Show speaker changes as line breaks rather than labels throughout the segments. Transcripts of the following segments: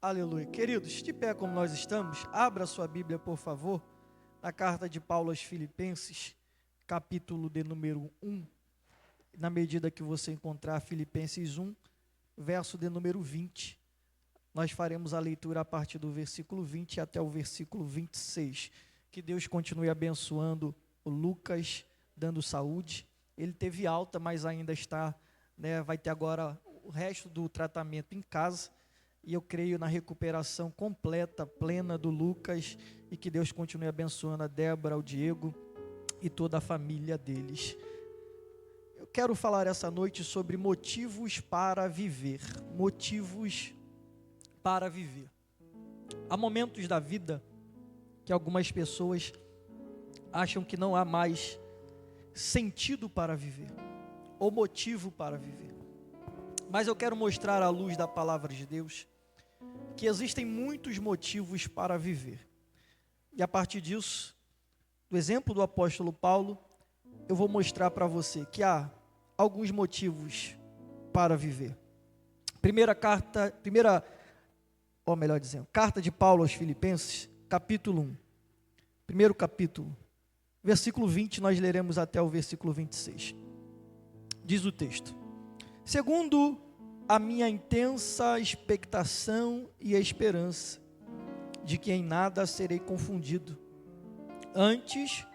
Aleluia. Queridos, de pé como nós estamos, abra sua Bíblia, por favor, na carta de Paulo aos Filipenses, capítulo de número 1, na medida que você encontrar Filipenses 1, verso de número 20. Nós faremos a leitura a partir do versículo 20 até o versículo 26. Que Deus continue abençoando o Lucas, dando saúde. Ele teve alta, mas ainda está, vai ter agora o resto do tratamento em casa. E eu creio na recuperação completa, plena do Lucas, e que Deus continue abençoando a Débora, o Diego e toda a família deles. Eu quero falar essa noite sobre motivos para viver. Motivos para viver. Há momentos da vida que algumas pessoas acham que não há mais sentido para viver, ou motivo para viver. Mas eu quero mostrar à luz da palavra de Deus que existem muitos motivos para viver. E a partir disso, do exemplo do apóstolo Paulo, eu vou mostrar para você que há alguns motivos para viver. Carta de Paulo aos Filipenses, capítulo 1. Primeiro capítulo, versículo 20, nós leremos até o versículo 26. Diz o texto: segundo a minha intensa expectação e esperança de que em nada serei confundido. Antes,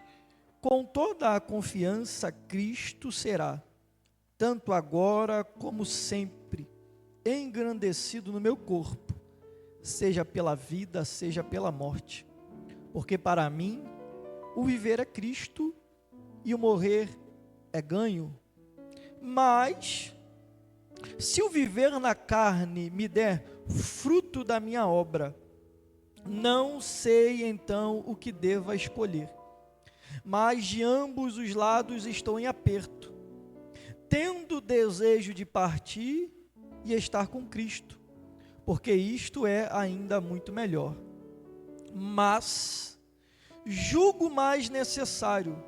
com toda a confiança, Cristo será, tanto agora como sempre, engrandecido no meu corpo, seja pela vida, seja pela morte. Porque para mim, o viver é Cristo e o morrer é ganho. Mas se o viver na carne me der fruto da minha obra, não sei então o que deva escolher. Mas de ambos os lados estou em aperto, tendo desejo de partir e estar com Cristo, porque isto é ainda muito melhor. Mas julgo mais necessário,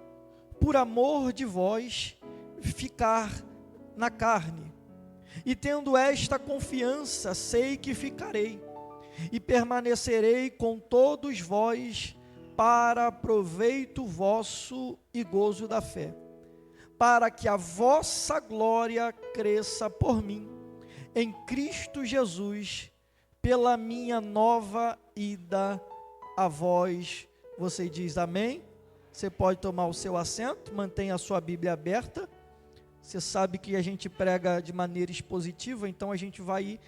por amor de vós, ficar na carne. E tendo esta confiança, sei que ficarei, e permanecerei com todos vós, para proveito vosso e gozo da fé, para que a vossa glória cresça por mim, em Cristo Jesus, pela minha nova ida a vós. Você diz amém? Você pode tomar o seu assento, mantenha a sua Bíblia aberta. Você sabe que a gente prega de maneira expositiva, então a gente vai ir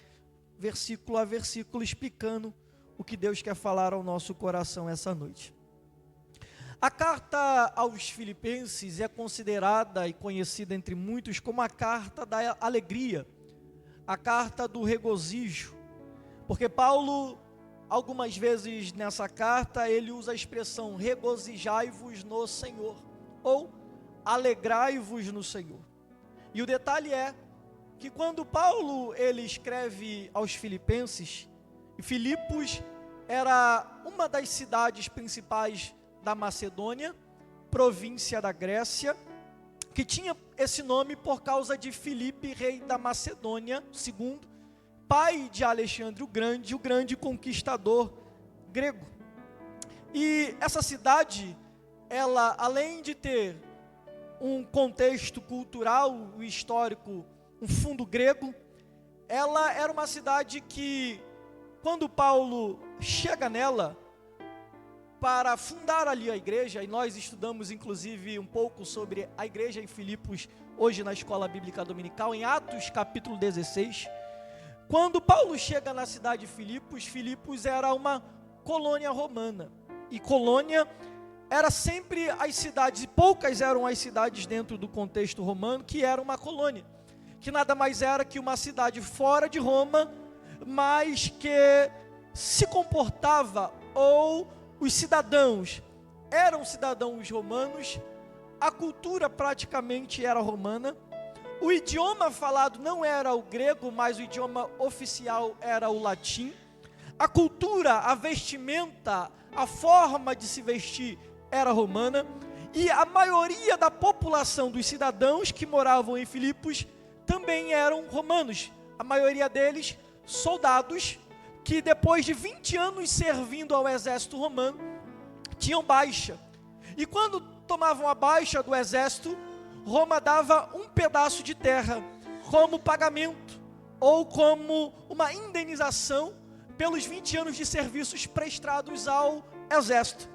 versículo a versículo explicando o que Deus quer falar ao nosso coração essa noite. A carta aos Filipenses é considerada e conhecida entre muitos como a carta da alegria, a carta do regozijo, porque Paulo, algumas vezes nessa carta, ele usa a expressão regozijai-vos no Senhor, ou alegrai-vos no Senhor. E o detalhe é que quando Paulo ele escreve aos Filipenses, e Filipos era uma das cidades principais da Macedônia, província da Grécia, que tinha esse nome por causa de Filipe, rei da Macedônia, segundo, pai de Alexandre o grande conquistador grego. E essa cidade, ela, além de ter um contexto cultural e histórico, um fundo grego, ela era uma cidade que, quando Paulo chega nela, para fundar ali a igreja, e nós estudamos inclusive um pouco sobre a igreja em Filipos, hoje na Escola Bíblica Dominical, em Atos capítulo 16, quando Paulo chega na cidade de Filipos, Filipos era uma colônia romana, e colônia era sempre as cidades, e poucas eram as cidades dentro do contexto romano, que era uma colônia, que nada mais era que uma cidade fora de Roma, mas que se comportava, ou os cidadãos eram cidadãos romanos, a cultura praticamente era romana, o idioma falado não era o grego, mas o idioma oficial era o latim, a cultura, a vestimenta, a forma de se vestir era romana, e a maioria da população dos cidadãos que moravam em Filipos também eram romanos, a maioria deles soldados, que depois de 20 anos servindo ao exército romano, tinham baixa. E quando tomavam a baixa do exército, Roma dava um pedaço de terra como pagamento, ou como uma indenização pelos 20 anos de serviços prestados ao exército.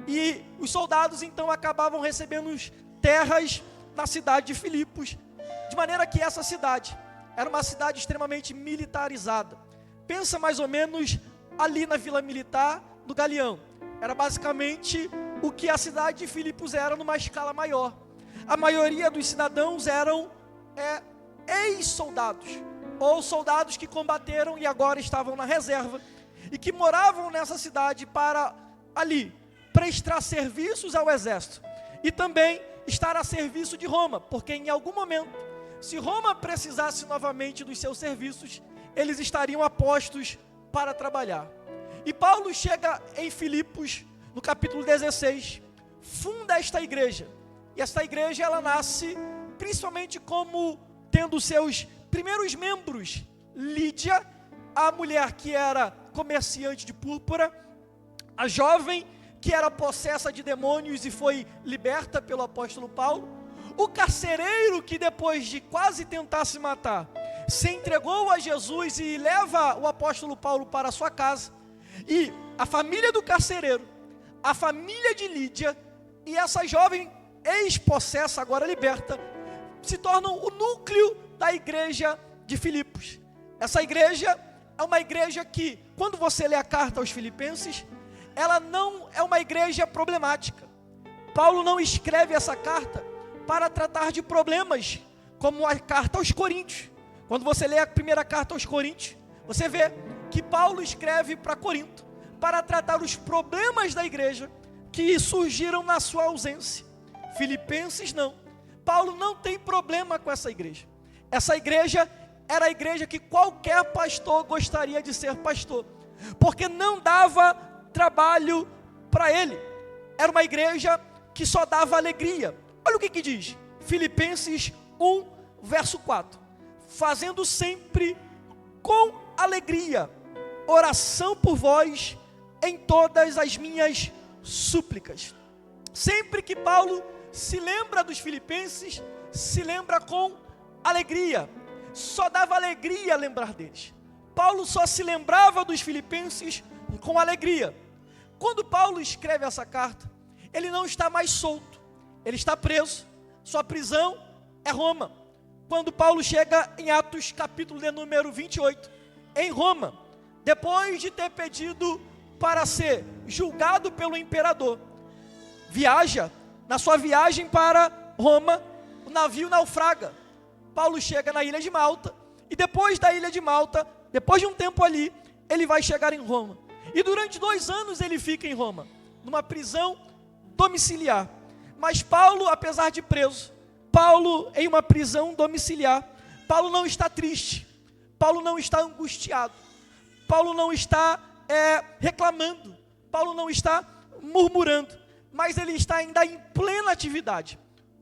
E os soldados então acabavam recebendo terras na cidade de Filipos, de maneira que essa cidade era uma cidade extremamente militarizada. Pensa mais ou menos ali na Vila Militar do Galeão. Era basicamente o que a cidade de Filipos era numa escala maior. A maioria dos cidadãos eram ex-soldados, ou soldados que combateram e agora estavam na reserva, e que moravam nessa cidade para ali prestar serviços ao exército, e também estar a serviço de Roma, porque em algum momento, se Roma precisasse novamente dos seus serviços, eles estariam apostos para trabalhar. E Paulo chega em Filipos, no capítulo 16, funda esta igreja, e esta igreja ela nasce principalmente como tendo seus primeiros membros, Lídia, a mulher que era comerciante de púrpura, a jovem que era possessa de demônios e foi liberta pelo apóstolo Paulo, o carcereiro que depois de quase tentar se matar, se entregou a Jesus e leva o apóstolo Paulo para a sua casa, e a família do carcereiro, a família de Lídia e essa jovem ex-possessa, agora liberta, se tornam o núcleo da igreja de Filipos. Essa igreja é uma igreja que, quando você lê a carta aos Filipenses, ela não é uma igreja problemática. Paulo não escreve essa carta para tratar de problemas, como a carta aos Coríntios. Quando você lê a primeira carta aos Coríntios, você vê que Paulo escreve para Corinto, para tratar os problemas da igreja que surgiram na sua ausência. Filipenses não. Paulo não tem problema com essa igreja. Essa igreja era a igreja que qualquer pastor gostaria de ser pastor, porque não dava trabalho para ele. Era uma igreja que só dava alegria. Olha o que diz Filipenses 1, verso 4: fazendo sempre com alegria oração por vós em todas as minhas súplicas. Sempre que Paulo se lembra dos filipenses, se lembra com alegria. Só dava alegria lembrar deles. Paulo só se lembrava dos filipenses com alegria. Quando Paulo escreve essa carta, ele não está mais solto, ele está preso. Sua prisão é Roma. Quando Paulo chega em Atos capítulo de número 28, em Roma, depois de ter pedido para ser julgado pelo imperador, viaja. Na sua viagem para Roma, o navio naufraga. Paulo chega na ilha de Malta, e depois da ilha de Malta, depois de um tempo ali, ele vai chegar em Roma. E durante 2 anos ele fica em Roma, numa prisão domiciliar. Mas Paulo, apesar de preso, Paulo em uma prisão domiciliar, Paulo não está triste, Paulo não está angustiado, Paulo não está reclamando, Paulo não está murmurando, mas ele está ainda em plena atividade.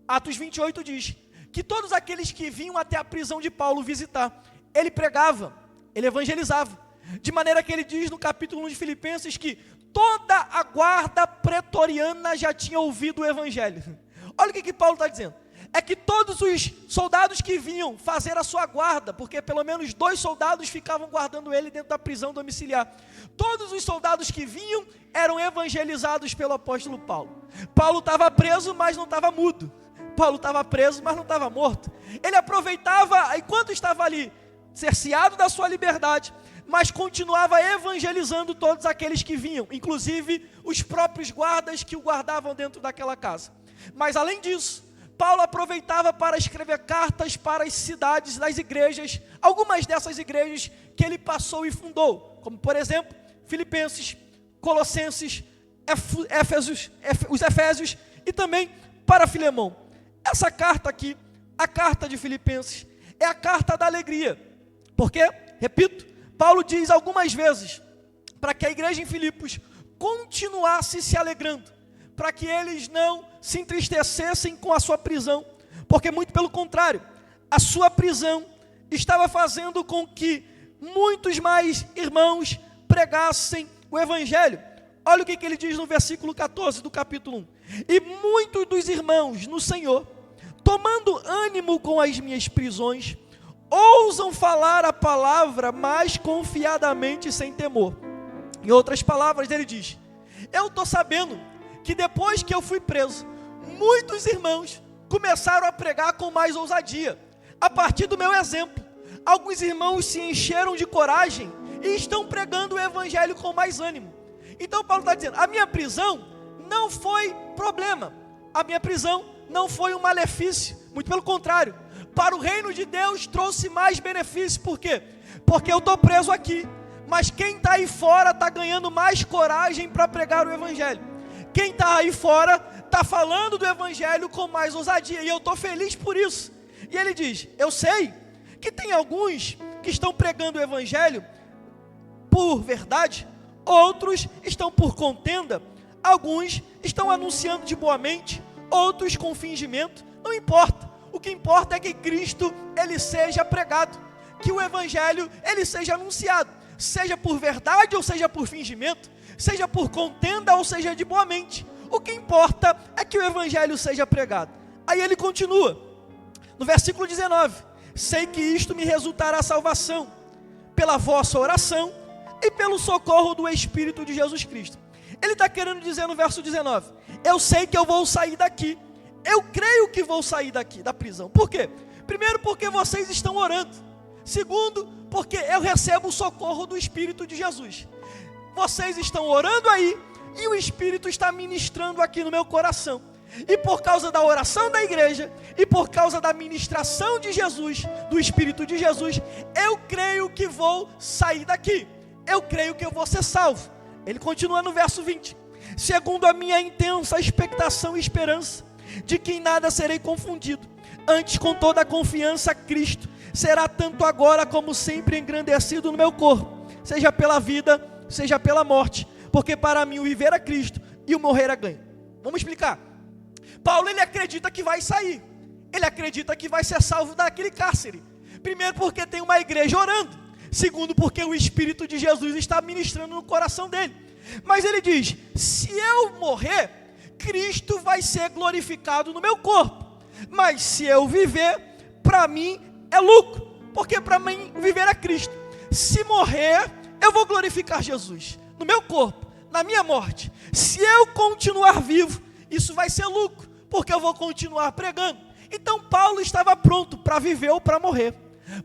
Atos 28 diz que todos aqueles que vinham até a prisão de Paulo visitar, ele pregava, ele evangelizava, de maneira que ele diz no capítulo 1 de Filipenses que toda a guarda pretoriana já tinha ouvido o evangelho. Olha o que Paulo está dizendo, é que todos os soldados que vinham fazer a sua guarda, porque pelo menos 2 soldados ficavam guardando ele dentro da prisão domiciliar, todos os soldados que vinham eram evangelizados pelo apóstolo Paulo. Paulo estava preso, mas não estava mudo. Paulo estava preso, mas não estava morto. Ele aproveitava, enquanto estava ali, cerceado da sua liberdade, mas continuava evangelizando todos aqueles que vinham, inclusive os próprios guardas que o guardavam dentro daquela casa. Mas além disso, Paulo aproveitava para escrever cartas para as cidades das igrejas, algumas dessas igrejas que ele passou e fundou, como por exemplo, Filipenses, Colossenses, os Efésios e também para Filemão. Essa carta aqui, a carta de Filipenses, é a carta da alegria, porque, repito, Paulo diz algumas vezes para que a igreja em Filipos continuasse se alegrando, para que eles não se entristecessem com a sua prisão, porque muito pelo contrário, a sua prisão estava fazendo com que muitos mais irmãos pregassem o evangelho. Olha o que ele diz no versículo 14 do capítulo 1. E muitos dos irmãos no Senhor, tomando ânimo com as minhas prisões, ousam falar a palavra mais confiadamente sem temor. Em outras palavras, ele diz: eu estou sabendo que depois que eu fui preso, muitos irmãos começaram a pregar com mais ousadia, a partir do meu exemplo. Alguns irmãos se encheram de coragem e estão pregando o evangelho com mais ânimo. Então Paulo está dizendo, a minha prisão não foi problema, a minha prisão não foi um malefício, muito pelo contrário, para o reino de Deus trouxe mais benefício. Por quê? Porque eu estou preso aqui, mas quem está aí fora está ganhando mais coragem para pregar o evangelho. Quem está aí fora está falando do evangelho com mais ousadia, e eu estou feliz por isso. E ele diz, eu sei que tem alguns que estão pregando o evangelho por verdade, outros estão por contenda, alguns estão anunciando de boa mente, outros com fingimento. Não importa, o que importa é que Cristo, ele seja pregado, que o evangelho, ele seja anunciado, seja por verdade ou seja por fingimento, seja por contenda ou seja de boa mente. O que importa é que o evangelho seja pregado. Aí ele continua, no versículo 19, sei que isto me resultará salvação, pela vossa oração e pelo socorro do Espírito de Jesus Cristo. Ele está querendo dizer no verso 19, eu sei que eu vou sair daqui, eu creio que vou sair daqui, da prisão. Por quê? Primeiro, porque vocês estão orando. Segundo, porque eu recebo o socorro do Espírito de Jesus. Vocês estão orando aí, e o Espírito está ministrando aqui no meu coração. E por causa da oração da igreja, e por causa da ministração de Jesus, do Espírito de Jesus, eu creio que vou sair daqui. Eu creio que eu vou ser salvo. Ele continua no verso 20. Segundo a minha intensa expectação e esperança, de que em nada serei confundido, antes com toda a confiança Cristo será tanto agora como sempre engrandecido no meu corpo, seja pela vida, seja pela morte, porque para mim o viver é Cristo e o morrer é ganho. Vamos explicar. Paulo, ele acredita que vai sair, ele acredita que vai ser salvo daquele cárcere. Primeiro, porque tem uma igreja orando. Segundo, porque o Espírito de Jesus está ministrando no coração dele. Mas ele diz, se eu morrer, Cristo vai ser glorificado no meu corpo. Mas se eu viver, para mim é lucro, porque para mim viver é Cristo. Se morrer, eu vou glorificar Jesus no meu corpo, na minha morte. Se eu continuar vivo, isso vai ser lucro, porque eu vou continuar pregando. Então Paulo estava pronto para viver ou para morrer.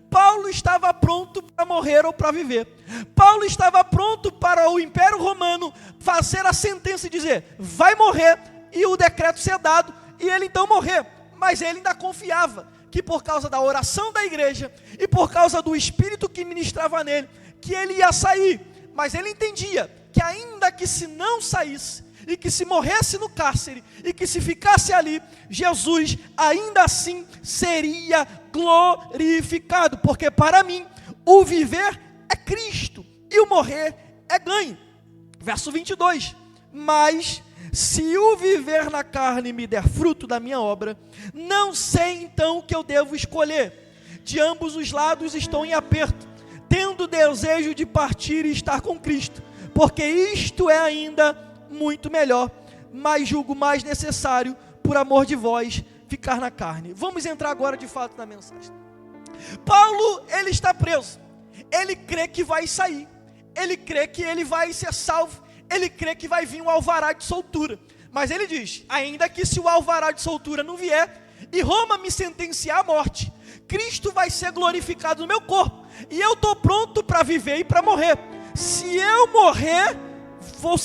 Paulo estava pronto para morrer ou para viver. Paulo estava pronto para o Império Romano fazer a sentença e dizer, vai morrer, e o decreto ser dado, e ele então morrer. Mas ele ainda confiava que por causa da oração da igreja e por causa do Espírito que ministrava nele, que ele ia sair. Mas ele entendia que ainda que se não saísse, e que se morresse no cárcere, e que se ficasse ali, Jesus ainda assim seria glorificado, porque para mim o viver é Cristo e o morrer é ganho. Verso 22, mas se o viver na carne me der fruto da minha obra, não sei então o que eu devo escolher. De ambos os lados estou em aperto, tendo desejo de partir e estar com Cristo, porque isto é ainda muito melhor, mas julgo mais necessário, por amor de vós, ficar na carne. Vamos entrar agora de fato na mensagem. Paulo, ele está preso, ele crê que vai sair, ele crê que ele vai ser salvo, ele crê que vai vir um alvará de soltura, mas ele diz, ainda que se o alvará de soltura não vier, e Roma me sentenciar à morte, Cristo vai ser glorificado no meu corpo, e eu estou pronto para viver e para morrer. Se eu morrer, vou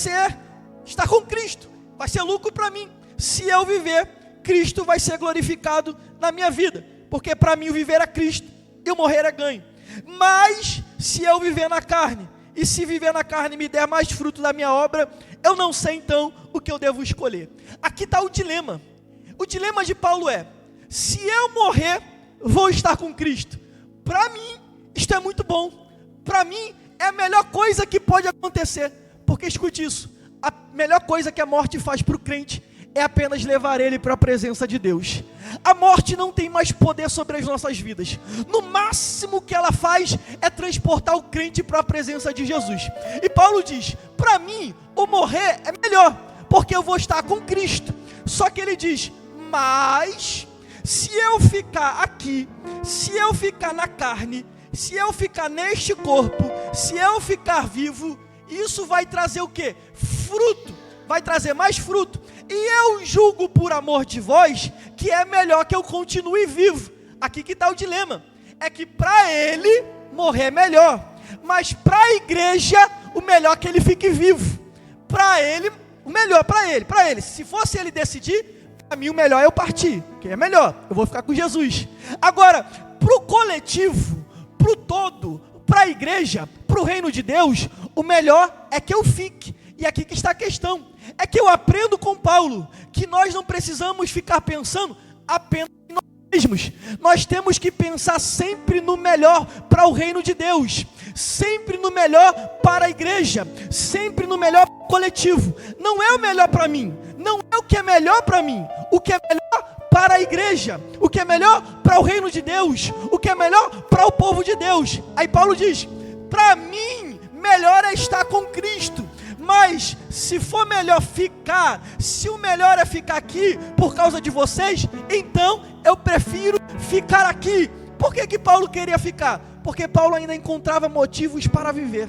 estar com Cristo, vai ser lucro para mim. Se eu viver, Cristo vai ser glorificado na minha vida, porque para mim o viver é Cristo e o morrer é ganho. Mas se eu viver na carne, e se viver na carne me der mais fruto da minha obra, eu não sei então o que eu devo escolher. Aqui está o dilema. O dilema de Paulo é, se eu morrer, vou estar com Cristo. Para mim, isto é muito bom. Para mim, é a melhor coisa que pode acontecer, porque escute isso, a melhor coisa que a morte faz para o crente é apenas levar ele para a presença de Deus. a morte não tem mais poder sobre as nossas vidas. No máximo que ela faz é transportar o crente para a presença de Jesus. E Paulo diz, para mim, o morrer é melhor, porque eu vou estar com Cristo. Só que ele diz, mas se eu ficar aqui, se eu ficar na carne, se eu ficar neste corpo, se eu ficar vivo, isso vai trazer o quê? Fruto, vai trazer mais fruto. E eu julgo por amor de vós, que é melhor que eu continue vivo. Aqui que está o dilema, é que para ele, morrer é melhor, mas para a igreja, o melhor é que ele fique vivo. Para ele, o melhor para ele, se fosse ele decidir, para mim o melhor é eu partir, que é melhor, eu vou ficar com Jesus. Agora, para o coletivo, para o todo, para a igreja, para o reino de Deus, o melhor é que eu fique. E aqui que está a questão, é que eu aprendo com Paulo, que nós não precisamos ficar pensando apenas em nós mesmos, nós temos que pensar sempre no melhor para o reino de Deus, sempre no melhor para a igreja, sempre no melhor para o coletivo. Não é o melhor para mim, não é o que é melhor para mim, o que é melhor para a igreja, o que é melhor para o reino de Deus, o que é melhor para o povo de Deus. Aí Paulo diz, para mim, melhor é estar com Cristo. Mas se for melhor ficar, se o melhor é ficar aqui por causa de vocês, então eu prefiro ficar aqui. Por que Paulo queria ficar? Porque Paulo ainda encontrava motivos para viver.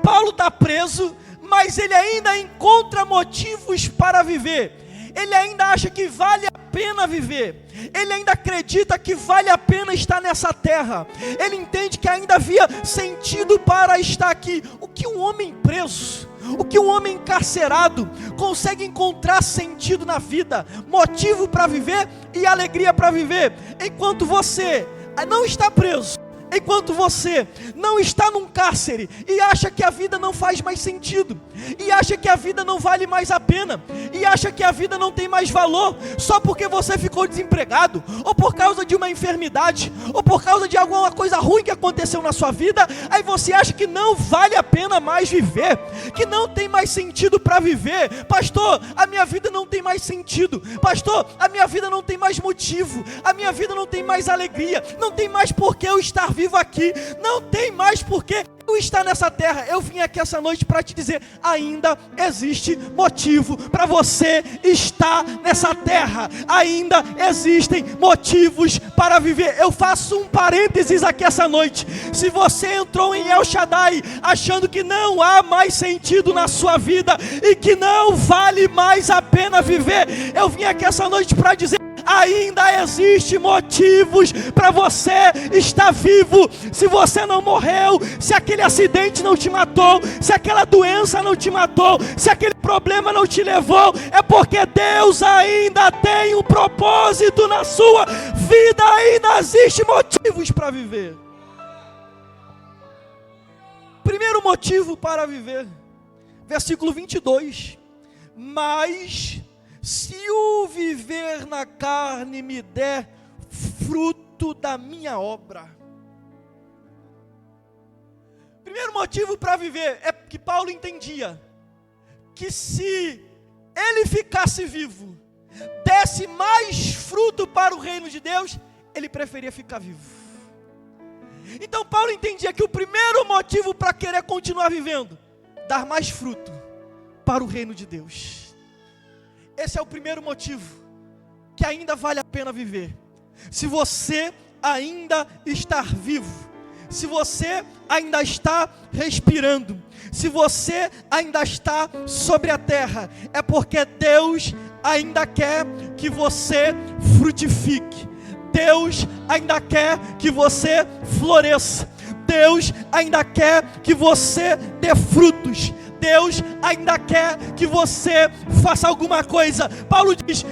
Paulo está preso, mas ele ainda encontra motivos para viver. Ele ainda acha que vale a pena viver. Ele ainda acredita que vale a pena estar nessa terra. Ele entende que ainda havia sentido para estar aqui. O que um homem preso, o que um homem encarcerado consegue encontrar sentido na vida, motivo para viver e alegria para viver, enquanto você não está preso, enquanto você não está num cárcere e acha que a vida não faz mais sentido, e acha que a vida não vale mais a pena, e acha que a vida não tem mais valor, só porque você ficou desempregado, ou por causa de uma enfermidade, ou por causa de alguma coisa ruim que aconteceu na sua vida, aí você acha que não vale a pena mais viver, que não tem mais sentido para viver. Pastor, a minha vida não tem mais sentido. Pastor, a minha vida não tem mais motivo, a minha vida não tem mais alegria, não tem mais por que eu estar vivo aqui, não tem mais porque eu estar nessa terra. Eu vim aqui essa noite para te dizer, ainda existe motivo para você estar nessa terra, ainda existem motivos para viver. Eu faço um parênteses aqui essa noite. Se você entrou em El Shaddai achando que não há mais sentido na sua vida e que não vale mais a pena viver, eu vim aqui essa noite para dizer, ainda existe motivos para você estar vivo. Se você não morreu, se aquele acidente não te matou, se aquela doença não te matou, se aquele problema não te levou, é porque Deus ainda tem um propósito na sua vida, ainda existe motivos para viver. Primeiro motivo para viver, versículo 22, mas se o viver na carne me der fruto da minha obra. Primeiro motivo para viver é que Paulo entendia que se ele ficasse vivo, desse mais fruto para o reino de Deus, ele preferia ficar vivo. Então Paulo entendia que o primeiro motivo para querer continuar vivendo, dar mais fruto para o reino de Deus. Esse é o primeiro motivo, que ainda vale a pena viver. Se você ainda está vivo, se você ainda está respirando, se você ainda está sobre a terra, é porque Deus ainda quer que você frutifique. Deus ainda quer que você floresça. Deus ainda quer que você dê frutos. Deus ainda quer que você faça alguma coisa. Paulo diz,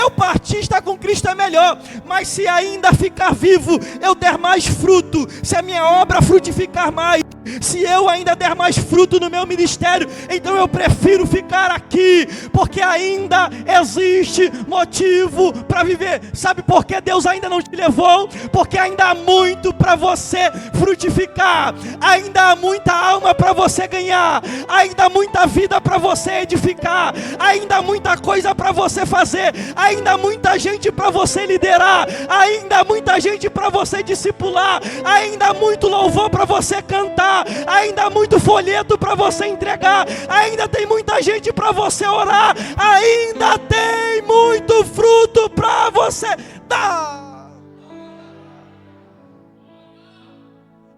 eu partir, estar com Cristo é melhor, mas se ainda ficar vivo, eu der mais fruto, se a minha obra frutificar mais, Se eu ainda der mais fruto no meu ministério, então eu prefiro ficar aqui, porque ainda existe motivo para viver. Sabe por que Deus ainda não te levou? Porque ainda há muito para você frutificar, ainda há muita alma para você ganhar, ainda há muita vida para você edificar, ainda há muita coisa para você fazer, ainda há muita gente para você liderar, ainda há muita gente para você discipular, ainda há muito louvor para você cantar, ainda há muito folheto para você entregar, ainda tem muita gente para você orar, ainda tem muito fruto para você dar.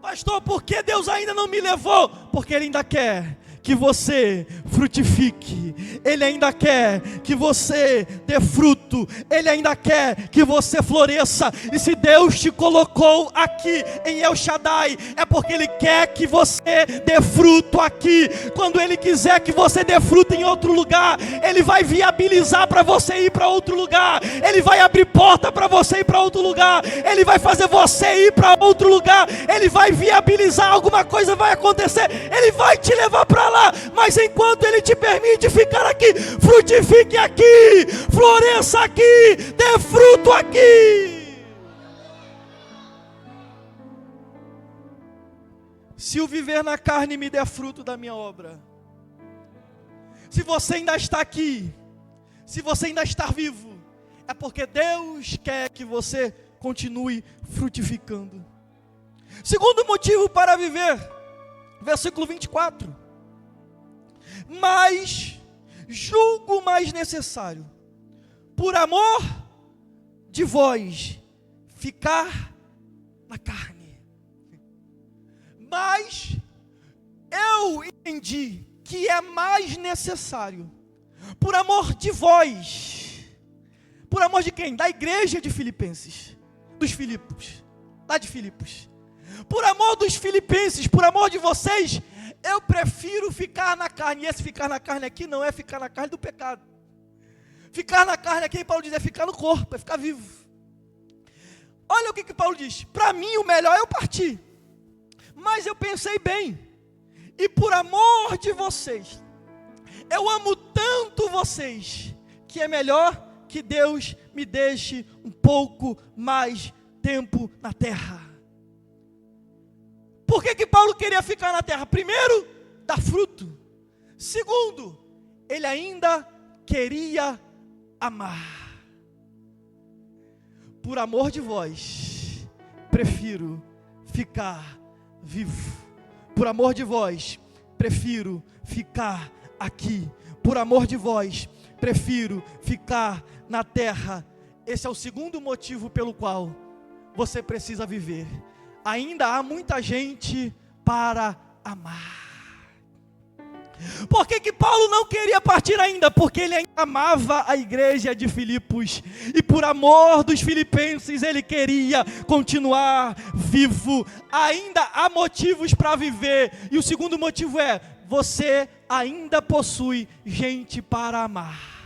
Pastor, por que Deus ainda não me levou? Porque Ele ainda quer que você frutifique, Ele ainda quer que você dê fruto, Ele ainda quer que você floresça. E se Deus te colocou aqui em El Shaddai, é porque Ele quer que você dê fruto aqui. Quando Ele quiser que você dê fruto em outro lugar, Ele vai viabilizar para você ir para outro lugar, Ele vai abrir porta para você ir para outro lugar, Ele vai fazer você ir para outro lugar, Ele vai viabilizar, alguma coisa vai acontecer, Ele vai te levar para lá. Mas enquanto Ele te permite ficar aqui, frutifique aqui, floresça aqui, dê fruto aqui. Se o viver na carne me der fruto da minha obra, se você ainda está aqui, se você ainda está vivo, é porque Deus quer que você continue frutificando. Segundo motivo para viver, versículo 24: mas julgo mais necessário, por amor de vós, ficar na carne. Mas eu entendi que é mais necessário, por amor de vós. Por amor de quem? Da igreja de Filipenses, dos Filipos, lá de Filipos. Por amor dos filipenses, por amor de vocês, eu prefiro ficar na carne. E esse ficar na carne aqui não é ficar na carne do pecado. Ficar na carne aqui, Paulo diz, é ficar no corpo, é ficar vivo. Olha o que Paulo diz: para mim o melhor é eu partir, mas eu pensei bem, e por amor de vocês, eu amo tanto vocês, que é melhor que Deus me deixe um pouco mais tempo na terra. Por que Paulo queria ficar na terra? Primeiro, dar fruto. Segundo, ele ainda queria amar. Por amor de vós, prefiro ficar vivo. Por amor de vós, prefiro ficar aqui. Por amor de vós, prefiro ficar na terra. Esse é o segundo motivo pelo qual você precisa viver. Ainda há muita gente para amar. Por que Paulo não queria partir ainda? Porque ele ainda amava a igreja de Filipos, e por amor dos filipenses ele queria continuar vivo. Ainda há motivos para viver, e o segundo motivo é: você ainda possui gente para amar.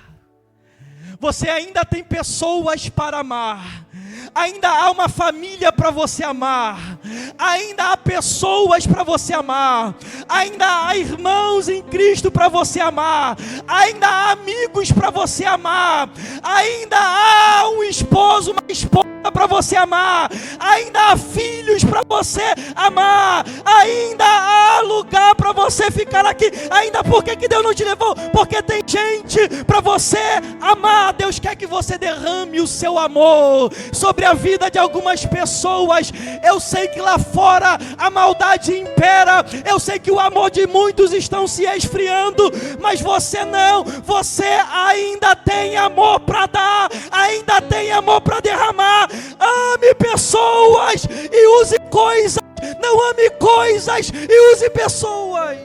Você ainda tem pessoas para amar. Ainda há uma família para você amar, ainda há pessoas para você amar, ainda há irmãos em Cristo para você amar, ainda há amigos para você amar, ainda há um esposo, uma esposa para você amar, ainda há filhos para você amar, ainda há lugar para você ficar aqui. Ainda por que Deus não te levou? Porque tem gente para você amar. Deus quer que você derrame o seu amor sobre a vida de algumas pessoas. Eu sei que lá fora a maldade impera, eu sei que o amor de muitos estão se esfriando, mas você não, você ainda tem amor para dar, ainda tem amor para derramar. Ame pessoas e use coisas, não ame coisas e use pessoas.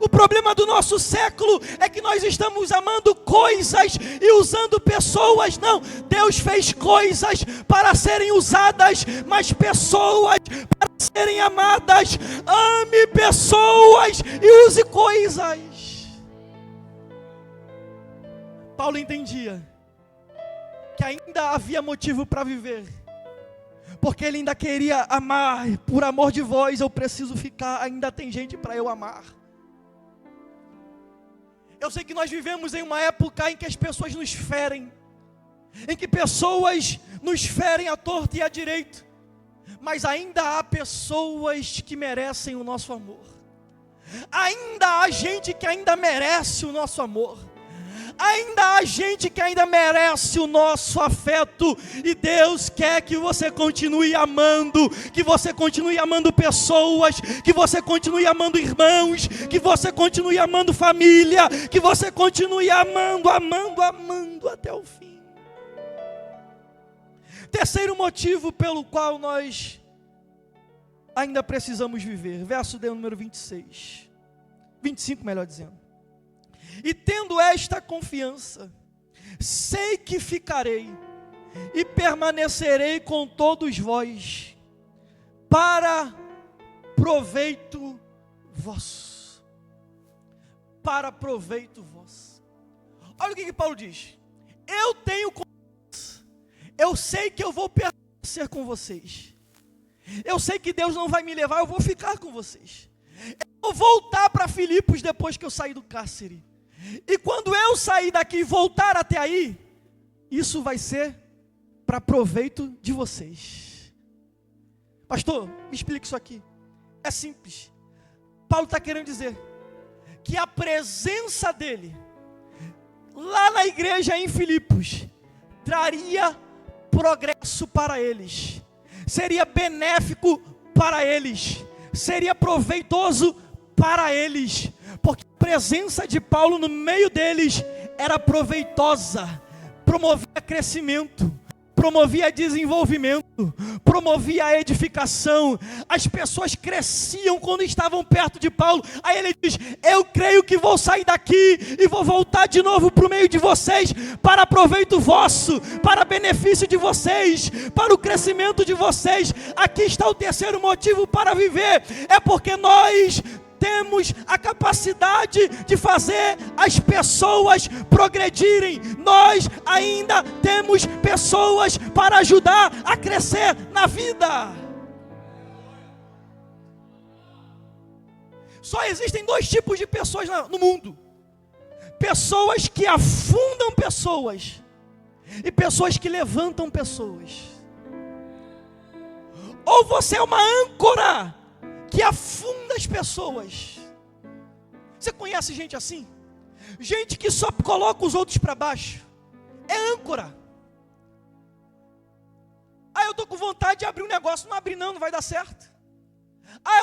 O problema do nosso século é que nós estamos amando coisas e usando pessoas. Não, Deus fez coisas para serem usadas, mas pessoas para serem amadas. Ame pessoas e use coisas. Paulo entendia que ainda havia motivo para viver, porque Ele ainda queria amar. Por amor de vós eu preciso ficar, ainda tem gente para eu amar. Eu sei que nós vivemos em uma época em que as pessoas nos ferem, em que pessoas nos ferem à torta e à direita, mas ainda há pessoas que merecem o nosso amor. Ainda há gente que ainda merece o nosso amor. Ainda há gente que ainda merece o nosso afeto. E Deus quer que você continue amando, que você continue amando pessoas, que você continue amando irmãos, que você continue amando família, que você continue amando até o fim. Terceiro motivo pelo qual nós ainda precisamos viver, verso de número 25, melhor dizendo. E tendo esta confiança, sei que ficarei e permanecerei com todos vós, para proveito vosso. Para proveito vosso. Olha o que Paulo diz. Eu tenho confiança, eu sei que eu vou permanecer com vocês. Eu sei que Deus não vai me levar, eu vou ficar com vocês. Eu vou voltar para Filipos depois que eu sair do cárcere. E quando eu sair daqui e voltar até aí, isso vai ser para proveito de vocês. Pastor, me explique isso aqui. É simples. Paulo está querendo dizer que a presença dele lá na igreja em Filipos traria progresso para eles. Seria benéfico para eles, seria proveitoso para eles, porque a presença de Paulo no meio deles era proveitosa, promovia crescimento, promovia desenvolvimento, promovia a edificação. As pessoas cresciam quando estavam perto de Paulo. Aí ele diz: eu creio que vou sair daqui e vou voltar de novo para o meio de vocês, para proveito vosso, para benefício de vocês, para o crescimento de vocês. Aqui está o terceiro motivo para viver, é porque nós temos a capacidade de fazer as pessoas progredirem. Nós ainda temos pessoas para ajudar a crescer na vida. Só existem dois tipos de pessoas no mundo: pessoas que afundam pessoas e pessoas que levantam pessoas. Ou você é uma âncora que afunda as pessoas. Você conhece gente assim? Gente que só coloca os outros para baixo. É âncora. Eu estou com vontade de abrir um negócio. Não abrir não vai dar certo.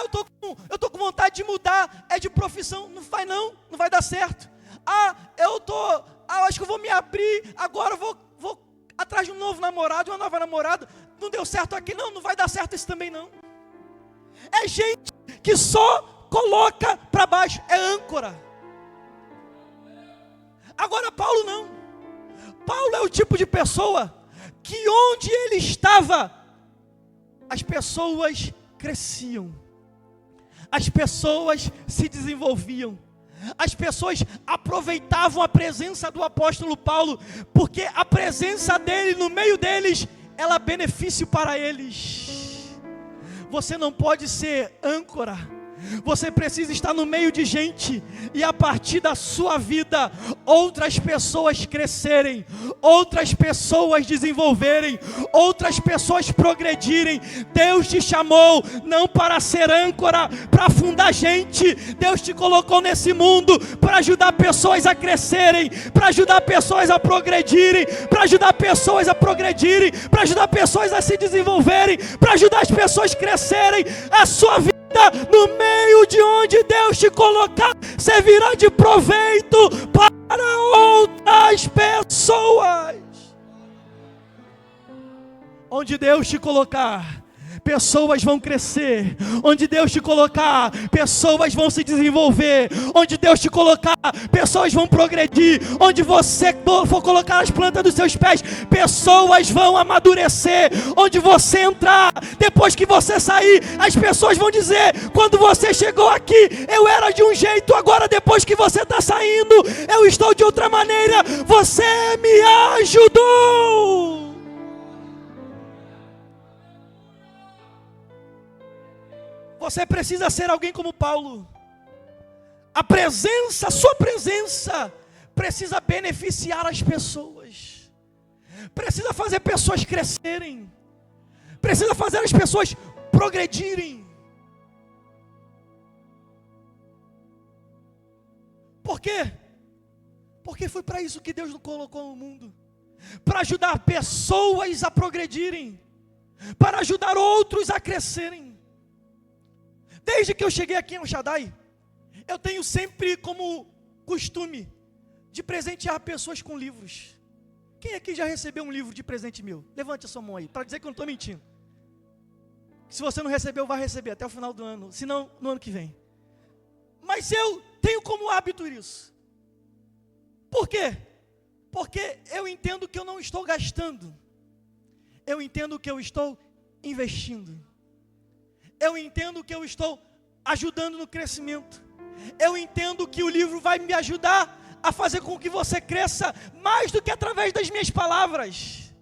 Eu tô com vontade de mudar, é de profissão. Não vai dar certo. Eu acho que eu vou me abrir, agora eu vou atrás de um novo namorado, uma nova namorada. Não deu certo aqui, não vai dar certo isso também não. É gente que só coloca para baixo, é âncora. Agora Paulo não. Paulo é o tipo de pessoa que onde ele estava, as pessoas cresciam, as pessoas se desenvolviam, as pessoas aproveitavam a presença do apóstolo Paulo, porque a presença dele no meio deles era benefício para eles. Você não pode ser âncora, você precisa estar no meio de gente, e a partir da sua vida, outras pessoas crescerem, outras pessoas desenvolverem, outras pessoas progredirem. Deus te chamou não para ser âncora, para afundar gente. Deus te colocou nesse mundo para ajudar pessoas a crescerem, para ajudar pessoas a progredirem, para ajudar pessoas a progredirem, para ajudar pessoas a se desenvolverem, para ajudar as pessoas a crescerem. A sua vida no meio de onde Deus te colocar servirá de proveito para outras pessoas. Onde Deus te colocar, pessoas vão crescer. Onde Deus te colocar, pessoas vão se desenvolver. Onde Deus te colocar, pessoas vão progredir. Onde você for colocar as plantas dos seus pés, pessoas vão amadurecer. Onde você entrar, depois que você sair, as pessoas vão dizer: quando você chegou aqui, eu era de um jeito, agora depois que você está saindo, eu estou de outra maneira. Você me ajudou. Você precisa ser alguém como Paulo. A sua presença precisa beneficiar as pessoas. Precisa fazer pessoas crescerem. Precisa fazer as pessoas progredirem. Por quê? Porque foi para isso que Deus nos colocou no mundo. Para ajudar pessoas a progredirem. Para ajudar outros a crescerem. Desde que eu cheguei aqui em El Shaddai, eu tenho sempre como costume de presentear pessoas com livros. Quem aqui já recebeu um livro de presente meu? Levante a sua mão aí, para dizer que eu não estou mentindo. Se você não recebeu, vai receber até o final do ano, se não, no ano que vem. Mas eu tenho como hábito isso. Por quê? Porque eu entendo que eu não estou gastando. Eu entendo que eu estou investindo. Eu entendo que eu estou ajudando no crescimento. Eu entendo que o livro vai me ajudar a fazer com que você cresça mais do que através das minhas palavras.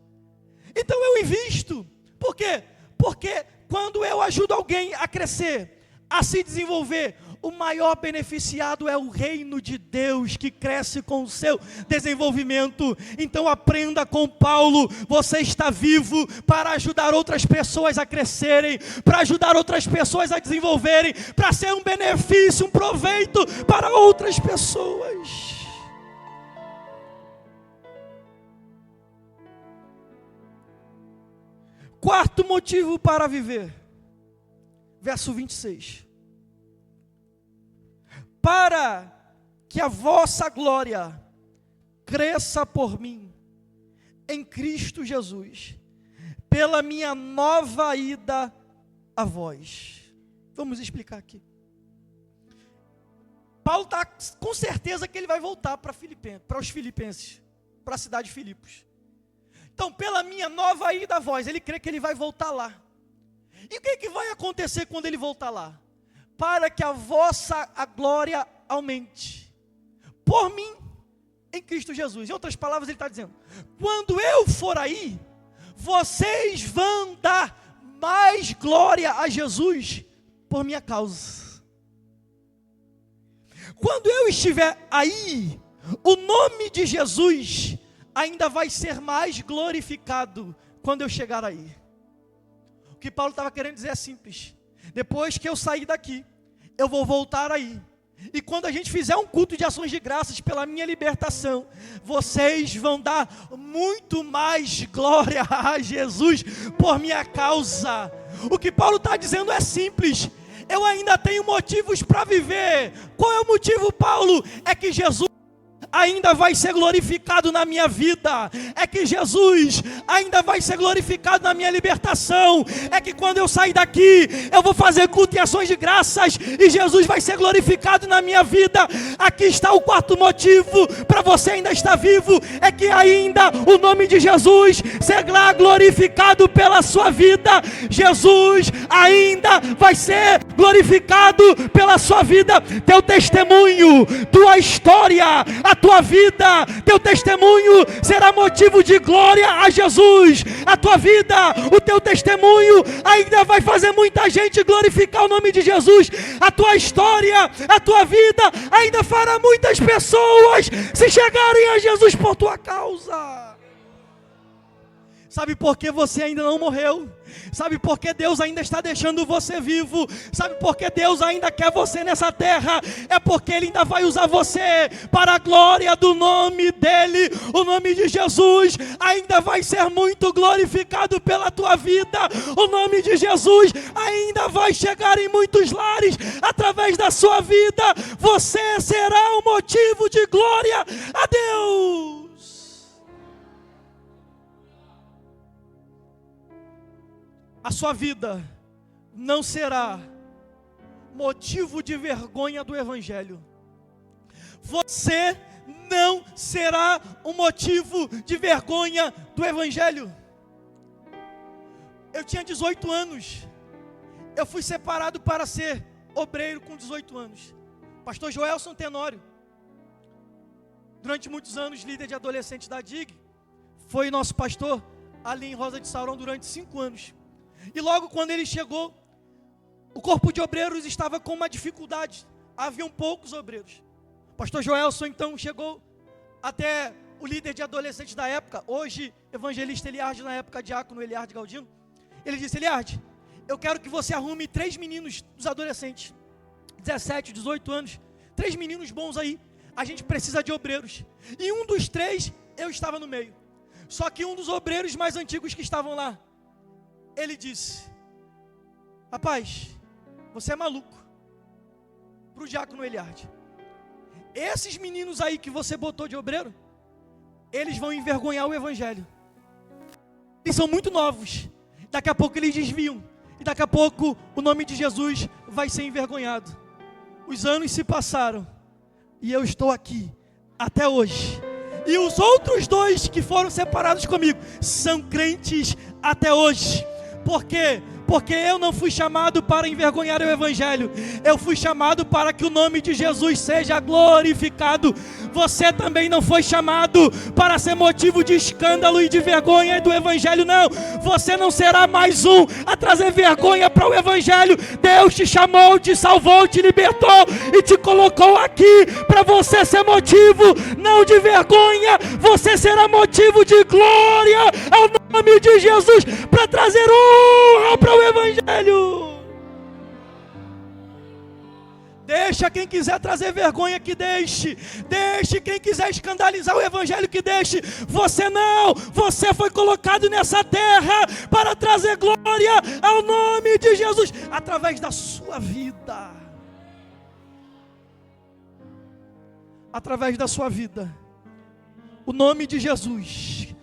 Então eu invisto. Por quê? Porque quando eu ajudo alguém a crescer, a se desenvolver, o maior beneficiado é o reino de Deus, que cresce com o seu desenvolvimento. Então aprenda com Paulo, você está vivo para ajudar outras pessoas a crescerem, para ajudar outras pessoas a desenvolverem, para ser um benefício, um proveito para outras pessoas. Quarto motivo para viver, verso 26. Para que a vossa glória cresça por mim, em Cristo Jesus, pela minha nova ida a vós. Vamos explicar aqui. Paulo está com certeza que ele vai voltar para os Filipenses, para a cidade de Filipos. Então, pela minha nova ida a vós, ele crê que ele vai voltar lá. E o que vai acontecer quando ele voltar lá? Para que a vossa glória aumente, por mim, em Cristo Jesus. Em outras palavras, ele está dizendo, quando eu for aí, vocês vão dar mais glória a Jesus, por minha causa. Quando eu estiver aí, o nome de Jesus ainda vai ser mais glorificado, quando eu chegar aí. O que Paulo estava querendo dizer é simples. Depois que eu sair daqui, eu vou voltar aí. E quando a gente fizer um culto de ações de graças pela minha libertação, vocês vão dar muito mais glória a Jesus por minha causa. O que Paulo está dizendo é simples. Eu ainda tenho motivos para viver. Qual é o motivo, Paulo? É que Jesus ainda vai ser glorificado na minha vida, é que Jesus ainda vai ser glorificado na minha libertação, é que quando eu sair daqui, eu vou fazer culto e ações de graças, e Jesus vai ser glorificado na minha vida. Aqui está o quarto motivo, para você ainda estar vivo, é que ainda o nome de Jesus será glorificado pela sua vida. Jesus ainda vai ser glorificado pela sua vida, teu testemunho, tua história, a tua vida, teu testemunho será motivo de glória a Jesus. A tua vida, o teu testemunho ainda vai fazer muita gente glorificar o nome de Jesus. A tua história, a tua vida ainda fará muitas pessoas se chegarem a Jesus por tua causa. Sabe por que você ainda não morreu? Sabe por que Deus ainda está deixando você vivo? Sabe por que Deus ainda quer você nessa terra? É porque Ele ainda vai usar você para a glória do nome dEle. O nome de Jesus ainda vai ser muito glorificado pela tua vida. O nome de Jesus ainda vai chegar em muitos lares através da sua vida. Você será um motivo de glória a Deus. A sua vida não será motivo de vergonha do Evangelho. Você não será um motivo de vergonha do Evangelho. Eu tinha 18 anos. Eu fui separado para ser obreiro com 18 anos. Pastor Joelson Tenório, durante muitos anos líder de adolescentes da DIG, foi nosso pastor ali em Rosa de Saurão durante 5 anos. E logo quando ele chegou, o corpo de obreiros estava com uma dificuldade, haviam poucos obreiros. O pastor Joelson então chegou até o líder de adolescentes da época, hoje evangelista Eliardi, na época diácono Eliardi Galdino. Ele disse: Eliardi, eu quero que você arrume 3 meninos dos adolescentes, 17, 18 anos, 3 meninos bons aí, a gente precisa de obreiros. E um dos 3, eu estava no meio. Só que um dos obreiros mais antigos que estavam lá, ele disse: rapaz, você é maluco. Para o diácono Eliardi: esses meninos aí que você botou de obreiro, eles vão envergonhar o evangelho. Eles são muito novos, daqui a pouco eles desviam, e daqui a pouco o nome de Jesus vai ser envergonhado. Os anos se passaram, e eu estou aqui, até hoje. E os outros 2 que foram separados comigo, são crentes até hoje. Por quê? Porque eu não fui chamado para envergonhar o evangelho, eu fui chamado para que o nome de Jesus seja glorificado. Você também não foi chamado para ser motivo de escândalo e de vergonha do evangelho, não. Você não será mais um a trazer vergonha para o evangelho. Deus te chamou, te salvou, te libertou e te colocou aqui para você ser motivo não de vergonha, você será motivo de glória ao nome de Jesus, para trazer honra para o evangelho. Deixa quem quiser trazer vergonha que deixe quem quiser escandalizar o evangelho que deixe. Você não, você foi colocado nessa terra para trazer glória ao nome de Jesus, através da sua vida. Através da sua vida, o nome de Jesus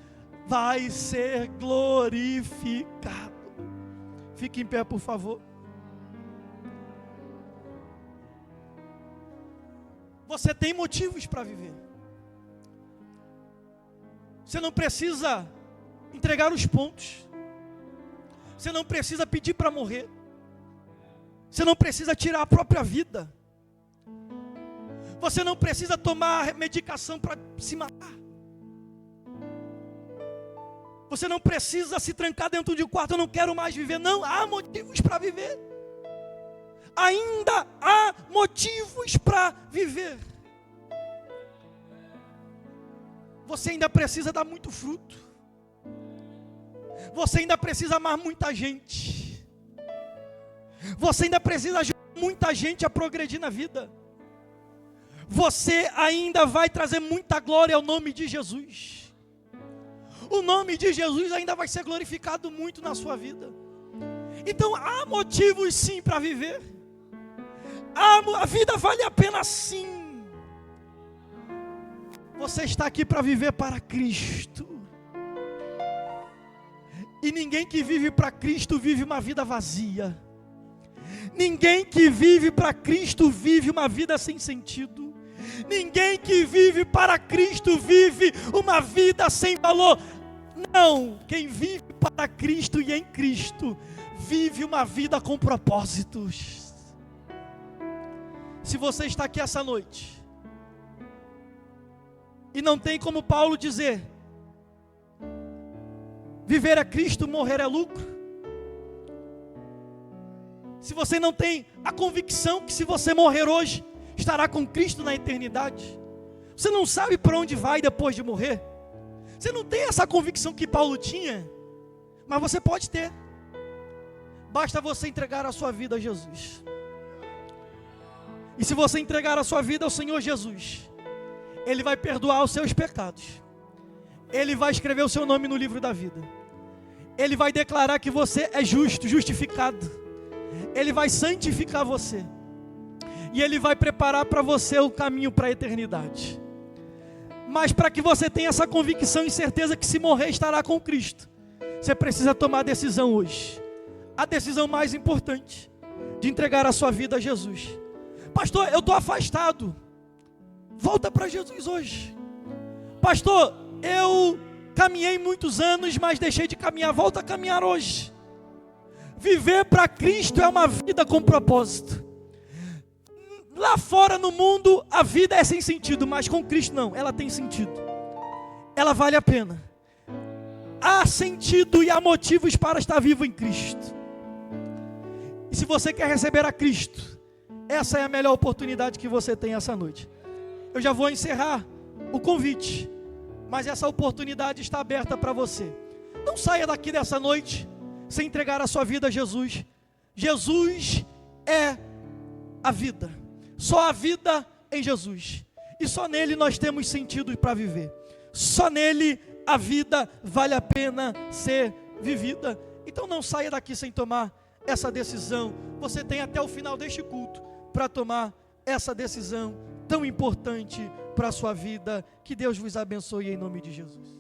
vai ser glorificado. Fique em pé, por favor. Você tem motivos para viver. Você não precisa entregar os pontos. Você não precisa pedir para morrer. Você não precisa tirar a própria vida. Você não precisa tomar medicação para se matar. Você não precisa se trancar dentro de um quarto: eu não quero mais viver. Não, há motivos para viver. Ainda há motivos para viver. Você ainda precisa dar muito fruto. Você ainda precisa amar muita gente. Você ainda precisa ajudar muita gente a progredir na vida. Você ainda vai trazer muita glória ao nome de Jesus. O nome de Jesus ainda vai ser glorificado muito na sua vida. Então há motivos sim para viver. A vida vale a pena sim. Você está aqui para viver para Cristo. E ninguém que vive para Cristo vive uma vida vazia. Ninguém que vive para Cristo vive uma vida sem sentido. Ninguém que vive para Cristo vive uma vida sem valor. Não, quem vive para Cristo e em Cristo vive uma vida com propósitos. Se você está aqui essa noite e não tem como Paulo dizer: viver é Cristo, morrer é lucro. Se você não tem a convicção que se você morrer hoje, estará com Cristo na eternidade. Você não sabe para onde vai depois de morrer. Você não tem essa convicção que Paulo tinha, mas você pode ter. Basta você entregar a sua vida a Jesus. E se você entregar a sua vida ao Senhor Jesus, Ele vai perdoar os seus pecados. Ele vai escrever o seu nome no livro da vida. Ele vai declarar que você é justo, justificado. Ele vai santificar você. E Ele vai preparar para você o caminho para a eternidade. Mas para que você tenha essa convicção e certeza que se morrer estará com Cristo, você precisa tomar a decisão hoje. A decisão mais importante, de entregar a sua vida a Jesus. Pastor, eu estou afastado. Volta para Jesus hoje. Pastor, eu caminhei muitos anos, mas deixei de caminhar. Volta a caminhar hoje. Viver para Cristo é uma vida com propósito. Lá fora no mundo a vida é sem sentido, mas com Cristo não, ela tem sentido. Ela vale a pena. Há sentido e há motivos para estar vivo em Cristo. E se você quer receber a Cristo, essa é a melhor oportunidade que você tem essa noite. Eu já vou encerrar o convite, mas essa oportunidade está aberta para você. Não saia daqui dessa noite sem entregar a sua vida a Jesus. Jesus é a vida. Só a vida em Jesus. E só nele nós temos sentido para viver. Só nele a vida vale a pena ser vivida. Então não saia daqui sem tomar essa decisão. Você tem até o final deste culto para tomar essa decisão tão importante para a sua vida. Que Deus vos abençoe em nome de Jesus.